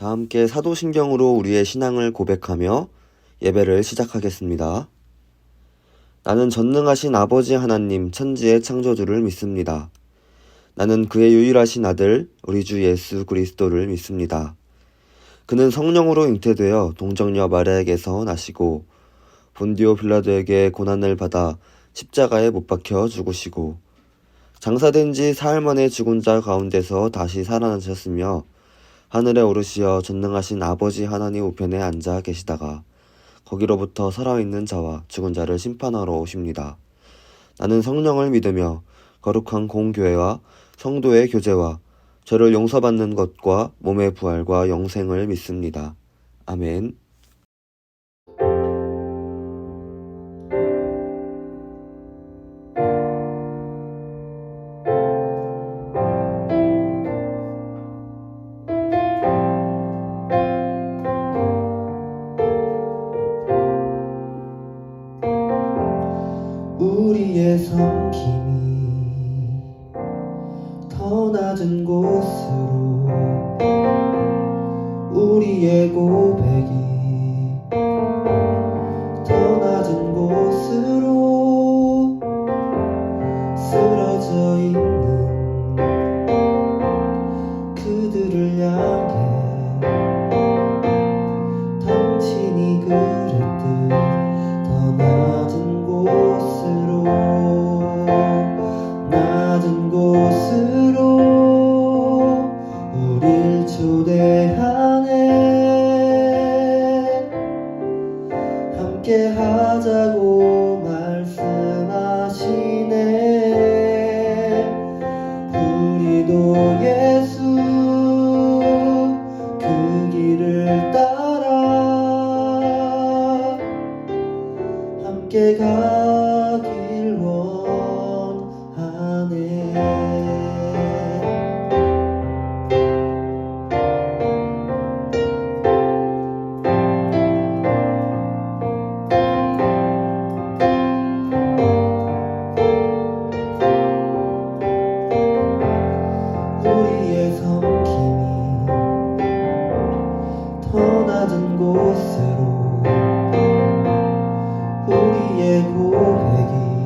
다 함께 사도신경으로 우리의 신앙을 고백하며 예배를 시작하겠습니다. 나는 전능하신 아버지 하나님 천지의 창조주를 믿습니다. 나는 그의 유일하신 아들 우리 주 예수 그리스도를 믿습니다. 그는 성령으로 잉태되어 동정녀 마리아에게서 나시고 본디오 빌라도에게 고난을 받아 십자가에 못 박혀 죽으시고 장사된 지 사흘 만에 죽은 자 가운데서 다시 살아나셨으며 하늘에 오르시어 전능하신 아버지 하나님 우편에 앉아 계시다가 거기로부터 살아있는 자와 죽은 자를 심판하러 오십니다. 나는 성령을 믿으며 거룩한 공교회와 성도의 교제와 죄를 용서받는 것과 몸의 부활과 영생을 믿습니다. 아멘. 우리의 섬김이 더 낮은 곳으로 우리의 고백이 더 낮은 곳으로 쓰러져 있는 그들을 향해 당신이 그랬듯 더 낮은 곳으로 우릴 초대하네. 함께 하자고 말씀하시네. 우리도 예수 그 길을 따라 함께 가길 원하네. 우리의 섬김이 더 낮은 곳으로 우리의 고백이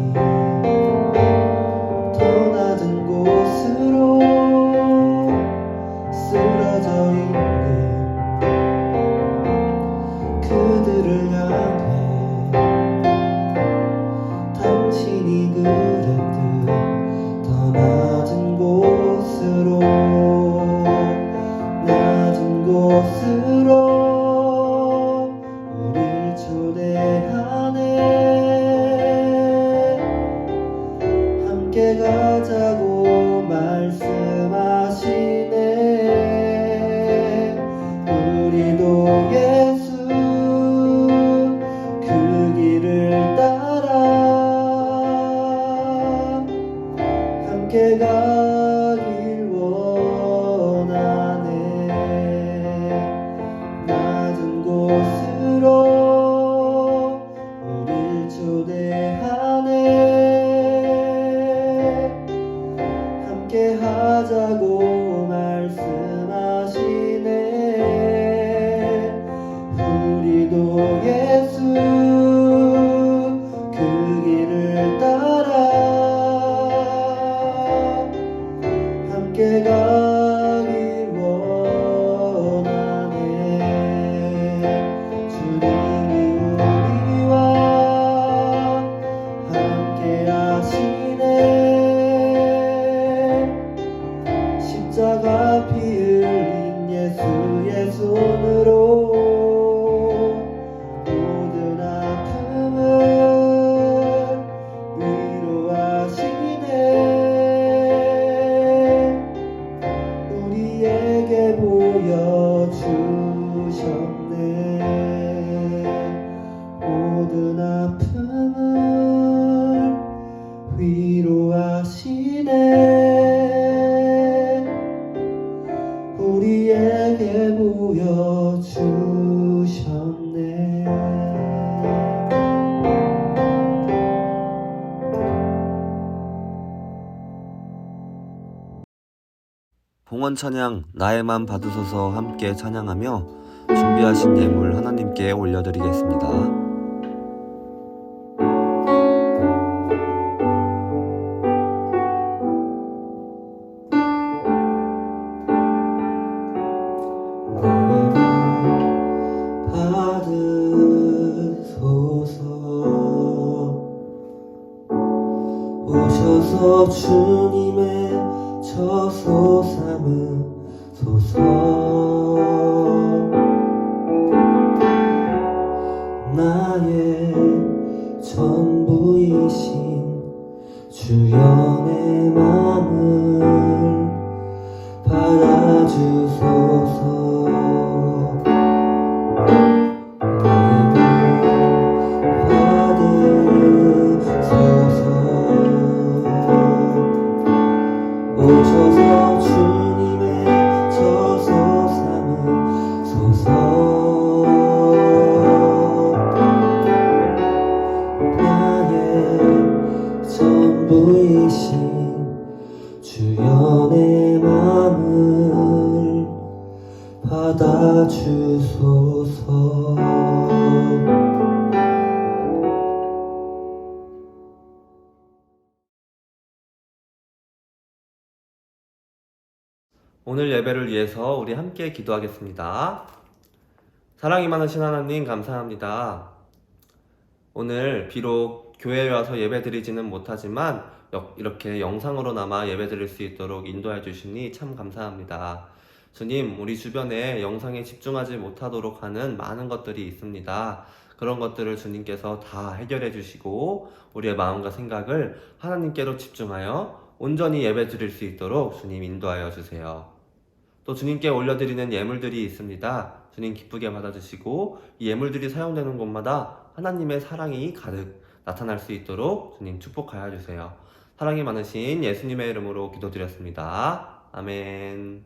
봉헌 찬양 나에만 받으소서 함께 찬양하며 준비하신 예물 하나님께 올려드리겠습니다. 오셔서 주님의 저소 삼으소서. 나의 전부이신 주연의 마음을 받아주소서. 오셔서 주님의 저소 삼으소서. 나의 전부이신 주연의 마음을 받아주소서. 오늘 예배를 위해서 우리 함께 기도하겠습니다. 사랑이 많으신 하나님 감사합니다. 오늘 비록 교회에 와서 예배 드리지는 못하지만 이렇게 영상으로나마 예배 드릴 수 있도록 인도해 주시니 참 감사합니다. 주님, 우리 주변에 영상에 집중하지 못하도록 하는 많은 것들이 있습니다. 그런 것들을 주님께서 다 해결해 주시고 우리의 마음과 생각을 하나님께로 집중하여 온전히 예배 드릴 수 있도록 주님 인도하여 주세요. 또 주님께 올려드리는 예물들이 있습니다. 주님 기쁘게 받아주시고 이 예물들이 사용되는 곳마다 하나님의 사랑이 가득 나타날 수 있도록 주님 축복하여 주세요. 사랑이 많으신 예수님의 이름으로 기도드렸습니다. 아멘.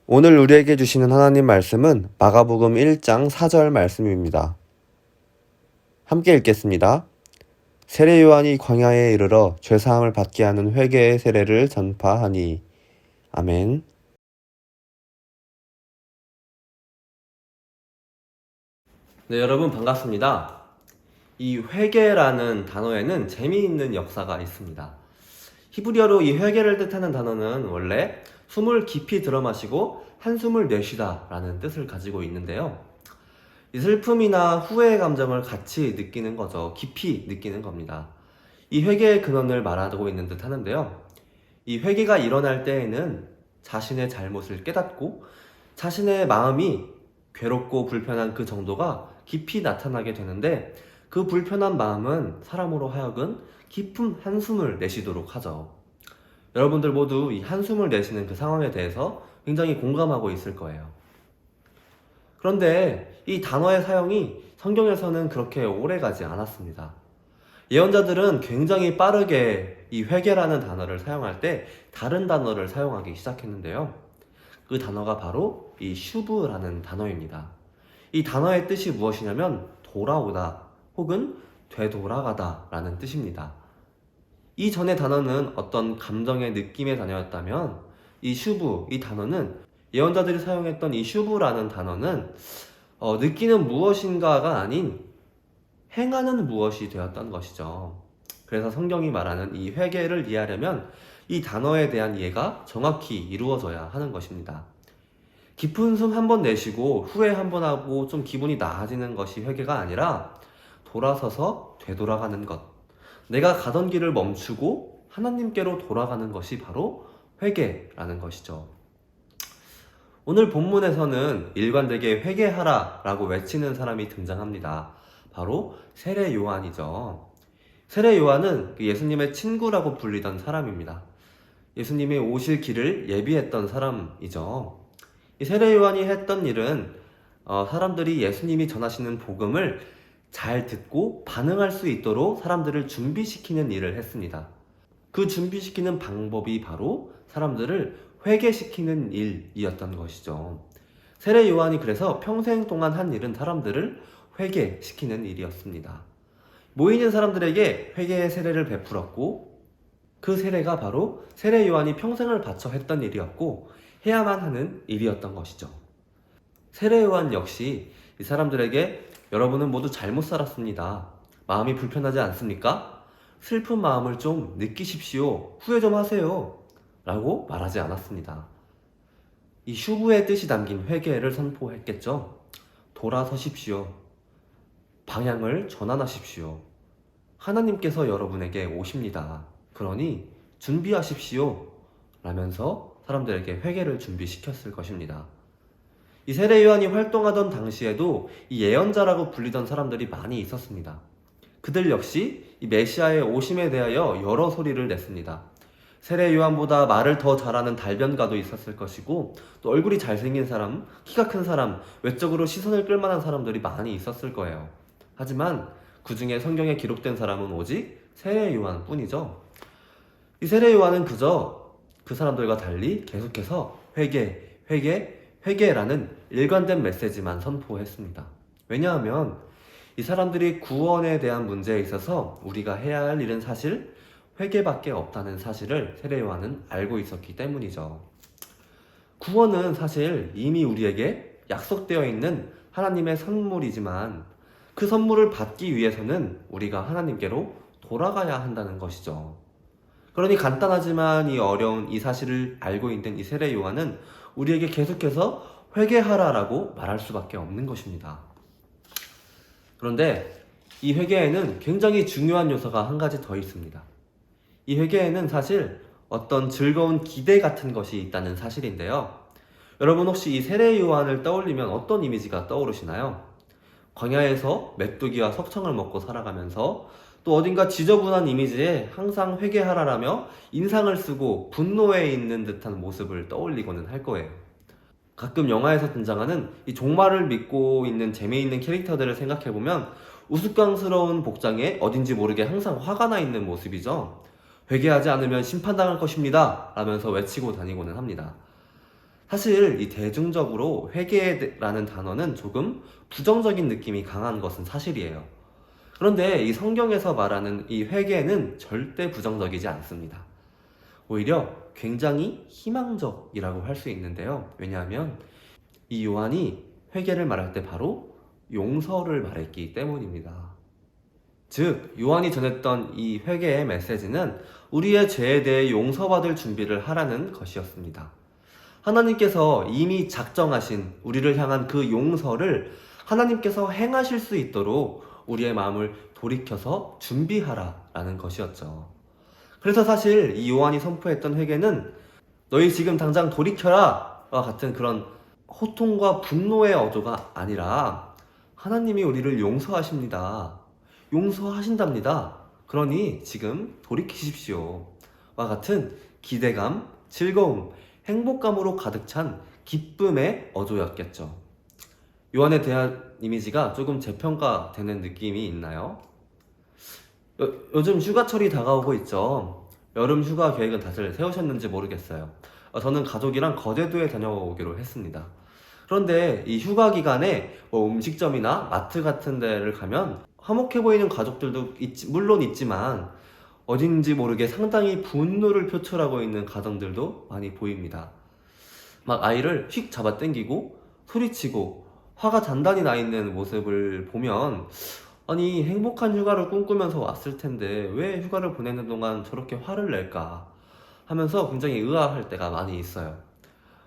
오늘 우리에게 주시는 하나님 말씀은 마가복음 1장 4절 말씀입니다. 함께 읽겠습니다. 세례 요한이 광야에 이르러 죄사함을 받게 하는 회개의 세례를 전파하니. 아멘. 네, 여러분 반갑습니다. 이 회개라는 단어에는 재미있는 역사가 있습니다. 히브리어로 이 회개를 뜻하는 단어는 원래 숨을 깊이 들어마시고 한숨을 내쉬다 라는 뜻을 가지고 있는데요. 이 슬픔이나 후회의 감정을 같이 느끼는 거죠. 깊이 느끼는 겁니다. 이 회개의 근원을 말하고 있는 듯 하는데요. 이 회개가 일어날 때에는 자신의 잘못을 깨닫고 자신의 마음이 괴롭고 불편한 그 정도가 깊이 나타나게 되는데 그 불편한 마음은 사람으로 하여금 깊은 한숨을 내쉬도록 하죠. 여러분들 모두 이 한숨을 내쉬는 그 상황에 대해서 굉장히 공감하고 있을 거예요. 그런데 이 단어의 사용이 성경에서는 그렇게 오래 가지 않았습니다. 예언자들은 굉장히 빠르게 이 회개라는 단어를 사용할 때 다른 단어를 사용하기 시작했는데요. 그 단어가 바로 이 슈브라는 단어입니다. 이 단어의 뜻이 무엇이냐면 돌아오다 혹은 되돌아가다 라는 뜻입니다. 이전의 단어는 어떤 감정의 느낌의 단어였다면 이 슈브, 이 단어는 예언자들이 사용했던 이 슈브라는 단어는 느끼는 무엇인가가 아닌 행하는 무엇이 되었던 것이죠. 그래서 성경이 말하는 이 회개를 이해하려면 이 단어에 대한 이해가 정확히 이루어져야 하는 것입니다. 깊은 숨 한 번 내쉬고 후회 한 번 하고 좀 기분이 나아지는 것이 회개가 아니라 돌아서서 되돌아가는 것, 내가 가던 길을 멈추고 하나님께로 돌아가는 것이 바로 회개라는 것이죠. 오늘 본문에서는 일관되게 회개하라 라고 외치는 사람이 등장합니다. 바로 세례 요한이죠. 세례 요한은 예수님의 친구라고 불리던 사람입니다. 예수님이 오실 길을 예비했던 사람이죠. 이 세례 요한이 했던 일은 사람들이 예수님이 전하시는 복음을 잘 듣고 반응할 수 있도록 사람들을 준비시키는 일을 했습니다. 그 준비시키는 방법이 바로 사람들을 회개시키는 일이었던 것이죠. 세례 요한이 그래서 평생 동안 한 일은 사람들을 회개시키는 일이었습니다. 모이는 사람들에게 회개의 세례를 베풀었고 그 세례가 바로 세례 요한이 평생을 바쳐 했던 일이었고 해야만 하는 일이었던 것이죠. 세례 요한 역시 이 사람들에게 여러분은 모두 잘못 살았습니다. 마음이 불편하지 않습니까? 슬픈 마음을 좀 느끼십시오. 후회 좀 하세요. 라고 말하지 않았습니다. 이 휴부의 뜻이 담긴 회개를 선포했겠죠. 돌아서십시오. 방향을 전환하십시오. 하나님께서 여러분에게 오십니다. 그러니 준비하십시오. 라면서 사람들에게 회개를 준비시켰을 것입니다. 이 세례 요한이 활동하던 당시에도 이 예언자라고 불리던 사람들이 많이 있었습니다. 그들 역시 이 메시아의 오심에 대하여 여러 소리를 냈습니다. 세례 요한보다 말을 더 잘하는 달변가도 있었을 것이고 또 얼굴이 잘생긴 사람, 키가 큰 사람, 외적으로 시선을 끌만한 사람들이 많이 있었을 거예요. 하지만 그 중에 성경에 기록된 사람은 오직 세례 요한 뿐이죠. 이 세례 요한은 그저 그 사람들과 달리 계속해서 회개라는 일관된 메시지만 선포했습니다. 왜냐하면 이 사람들이 구원에 대한 문제에 있어서 우리가 해야 할 일은 사실 회개밖에 없다는 사실을 세례 요한은 알고 있었기 때문이죠. 구원은 사실 이미 우리에게 약속되어 있는 하나님의 선물이지만 그 선물을 받기 위해서는 우리가 하나님께로 돌아가야 한다는 것이죠. 그러니 간단하지만 이 어려운 이 사실을 알고 있는 이 세례 요한은 우리에게 계속해서 회개하라라고 말할 수밖에 없는 것입니다. 그런데 이 회개에는 굉장히 중요한 요소가 한 가지 더 있습니다. 이 회개에는 사실 어떤 즐거운 기대 같은 것이 있다는 사실인데요. 여러분 혹시 이 세례 요한을 떠올리면 어떤 이미지가 떠오르시나요? 광야에서 메뚜기와 석청을 먹고 살아가면서 또 어딘가 지저분한 이미지에 항상 회개하라라며 인상을 쓰고 분노해 있는 듯한 모습을 떠올리고는 할 거예요. 가끔 영화에서 등장하는 이 종말을 믿고 있는 재미있는 캐릭터들을 생각해보면 우스꽝스러운 복장에 어딘지 모르게 항상 화가 나 있는 모습이죠. 회개하지 않으면 심판당할 것입니다 라면서 외치고 다니고는 합니다. 사실 이 대중적으로 회개라는 단어는 조금 부정적인 느낌이 강한 것은 사실이에요. 그런데 이 성경에서 말하는 이 회개는 절대 부정적이지 않습니다. 오히려 굉장히 희망적이라고 할 수 있는데요. 왜냐하면 이 요한이 회개를 말할 때 바로 용서를 말했기 때문입니다. 즉 요한이 전했던 이 회개의 메시지는 우리의 죄에 대해 용서받을 준비를 하라는 것이었습니다. 하나님께서 이미 작정하신 우리를 향한 그 용서를 하나님께서 행하실 수 있도록 우리의 마음을 돌이켜서 준비하라라는 것이었죠. 그래서 사실 이 요한이 선포했던 회개는 너희 지금 당장 돌이켜라 와 같은 그런 호통과 분노의 어조가 아니라 하나님이 우리를 용서하십니다. 용서하신답니다. 그러니 지금 돌이키십시오 와 같은 기대감, 즐거움, 행복감으로 가득 찬 기쁨의 어조였겠죠. 요한에 대한 이미지가 조금 재평가되는 느낌이 있나요? 요즘 휴가철이 다가오고 있죠. 여름 휴가 계획은 다들 세우셨는지 모르겠어요. 저는 가족이랑 거제도에 다녀오기로 했습니다. 그런데 이 휴가 기간에 음식점이나 마트 같은 데를 가면 화목해 보이는 가족들도 물론 있지만 어딘지 모르게 상당히 분노를 표출하고 있는 가정들도 많이 보입니다. 막 아이를 휙 잡아당기고 소리치고 화가 단단히 나 있는 모습을 보면 아니 행복한 휴가를 꿈꾸면서 왔을 텐데 왜 휴가를 보내는 동안 저렇게 화를 낼까 하면서 굉장히 의아할 때가 많이 있어요.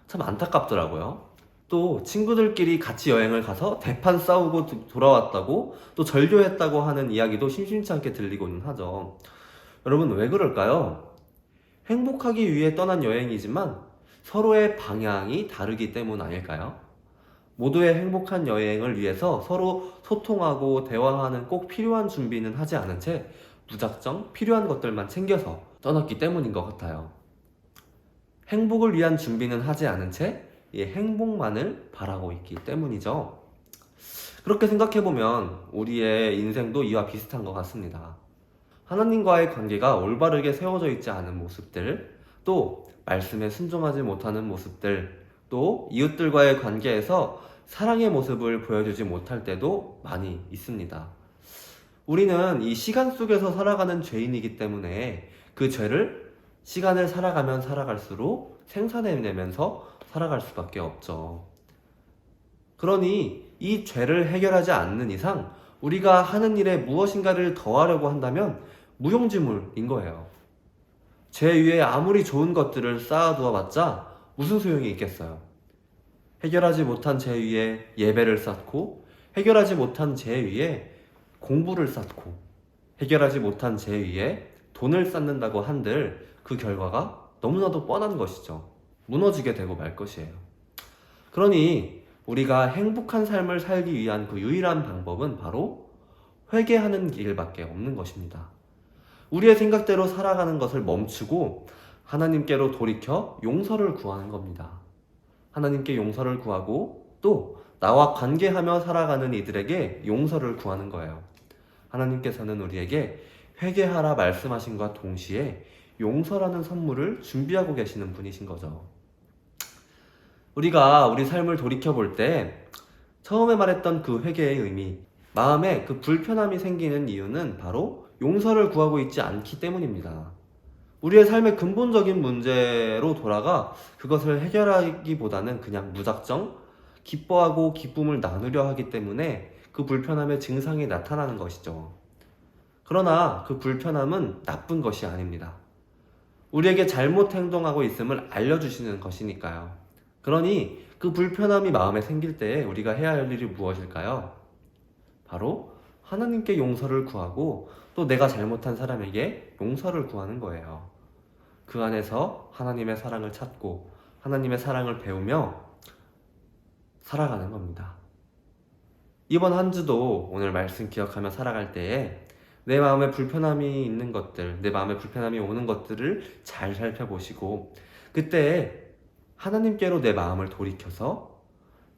참 안타깝더라고요. 또 친구들끼리 같이 여행을 가서 대판 싸우고 돌아왔다고 또 절교했다고 하는 이야기도 심심치 않게 들리고는 하죠. 여러분 왜 그럴까요? 행복하기 위해 떠난 여행이지만 서로의 방향이 다르기 때문 아닐까요? 모두의 행복한 여행을 위해서 서로 소통하고 대화하는 꼭 필요한 준비는 하지 않은 채 무작정 필요한 것들만 챙겨서 떠났기 때문인 것 같아요. 행복을 위한 준비는 하지 않은 채 이 행복만을 바라고 있기 때문이죠. 그렇게 생각해보면 우리의 인생도 이와 비슷한 것 같습니다. 하나님과의 관계가 올바르게 세워져 있지 않은 모습들, 또 말씀에 순종하지 못하는 모습들, 또 이웃들과의 관계에서 사랑의 모습을 보여주지 못할 때도 많이 있습니다. 우리는 이 시간 속에서 살아가는 죄인이기 때문에 그 죄를 시간을 살아가면 살아갈수록 생산해내면서 살아갈 수밖에 없죠. 그러니 이 죄를 해결하지 않는 이상 우리가 하는 일에 무엇인가를 더하려고 한다면 무용지물인 거예요. 죄 위에 아무리 좋은 것들을 쌓아두어봤자 무슨 소용이 있겠어요. 해결하지 못한 죄 위에 예배를 쌓고, 해결하지 못한 죄 위에 공부를 쌓고, 해결하지 못한 죄 위에 돈을 쌓는다고 한들 그 결과가 너무나도 뻔한 것이죠. 무너지게 되고 말 것이에요. 그러니 우리가 행복한 삶을 살기 위한 그 유일한 방법은 바로 회개하는 길밖에 없는 것입니다. 우리의 생각대로 살아가는 것을 멈추고 하나님께로 돌이켜 용서를 구하는 겁니다. 하나님께 용서를 구하고 또 나와 관계하며 살아가는 이들에게 용서를 구하는 거예요. 하나님께서는 우리에게 회개하라 말씀하신과 동시에 용서라는 선물을 준비하고 계시는 분이신 거죠. 우리가 우리 삶을 돌이켜볼 때 처음에 말했던 그 회개의 의미, 마음에 그 불편함이 생기는 이유는 바로 용서를 구하고 있지 않기 때문입니다. 우리의 삶의 근본적인 문제로 돌아가 그것을 해결하기보다는 그냥 무작정 기뻐하고 기쁨을 나누려 하기 때문에 그 불편함의 증상이 나타나는 것이죠. 그러나 그 불편함은 나쁜 것이 아닙니다. 우리에게 잘못 행동하고 있음을 알려주시는 것이니까요. 그러니 그 불편함이 마음에 생길 때 우리가 해야 할 일이 무엇일까요? 바로 하나님께 용서를 구하고 또 내가 잘못한 사람에게 용서를 구하는 거예요. 그 안에서 하나님의 사랑을 찾고 하나님의 사랑을 배우며 살아가는 겁니다. 이번 한 주도 오늘 말씀 기억하며 살아갈 때에 내 마음에 불편함이 있는 것들, 내 마음에 불편함이 오는 것들을 잘 살펴보시고 그때 하나님께로 내 마음을 돌이켜서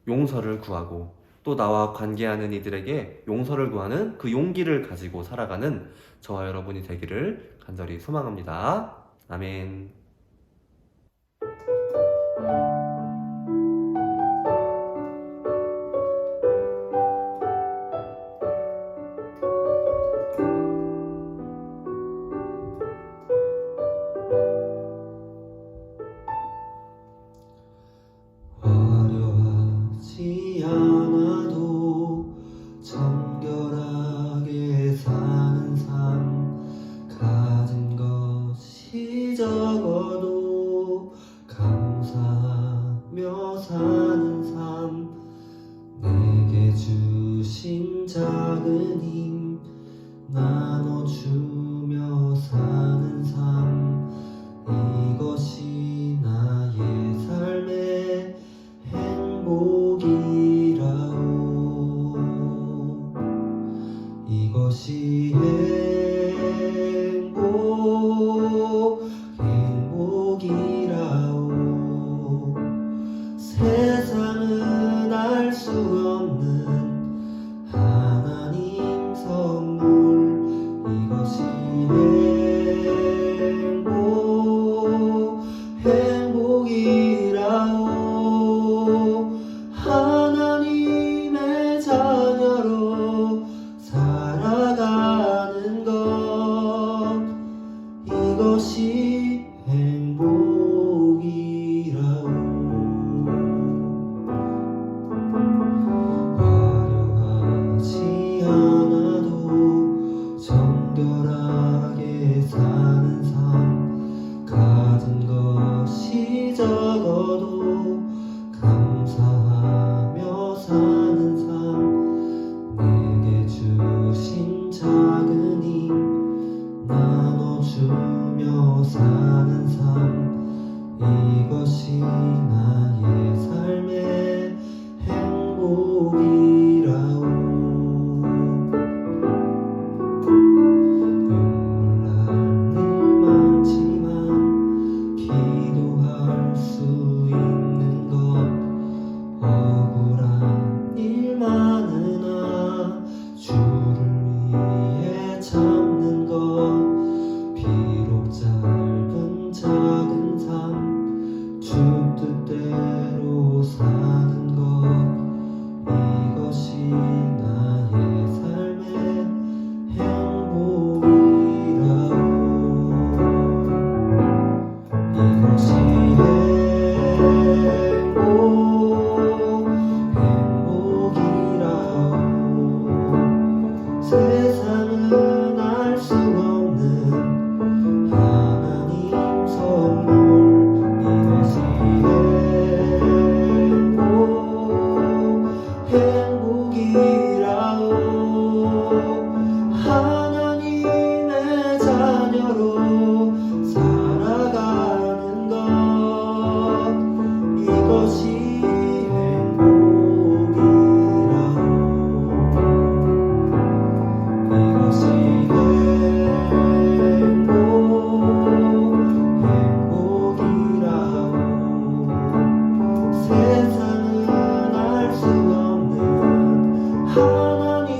용서를 구하고 또 나와 관계하는 이들에게 용서를 구하는 그 용기를 가지고 살아가는 저와 여러분이 되기를 간절히 소망합니다. 아멘. 화려하지 않아도 정결하게 사는 삶, 가진 것이 적어도 감사하며 사는 삶, 내게 주신 작은 힘 나눠주며 사는 삶, 이것이 나의 삶의 행복이라오. 이것이 행복이라오. 세상은 알 수 없는 하나님 선물, 이것이 행복이라오. 하나님의 자녀로 살아가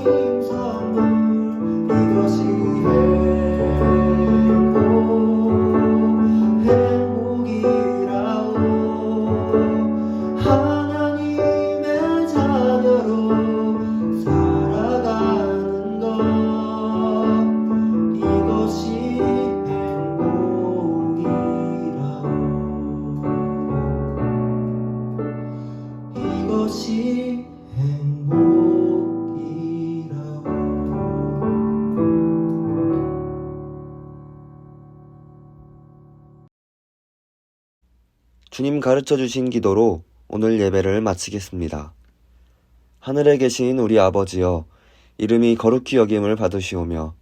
하나님 선물 이것이 행복이라오 하나님의 자녀로 살아가는 것 이것이 행복이라오 이것이 행복이라오 주님 가르쳐 주신 기도로 오늘 예배를 마치겠습니다. 하늘에 계신 우리 아버지여, 이름이 거룩히 여김을 받으시오며,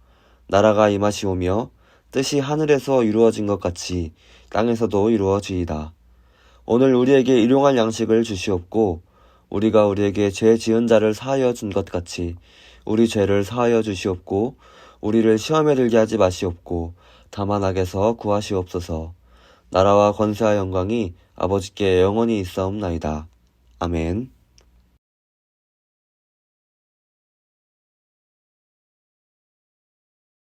나라가 임하시오며, 뜻이 하늘에서 이루어진 것 같이 땅에서도 이루어지이다. 오늘 우리에게 일용할 양식을 주시옵고, 우리가 우리에게 죄 지은 자를 사하여 준 것 같이 우리 죄를 사하여 주시옵고, 우리를 시험에 들게 하지 마시옵고, 다만 악에서 구하시옵소서. 나라와 권세와 영광이 아버지께 영원히 있사옵나이다. 아멘.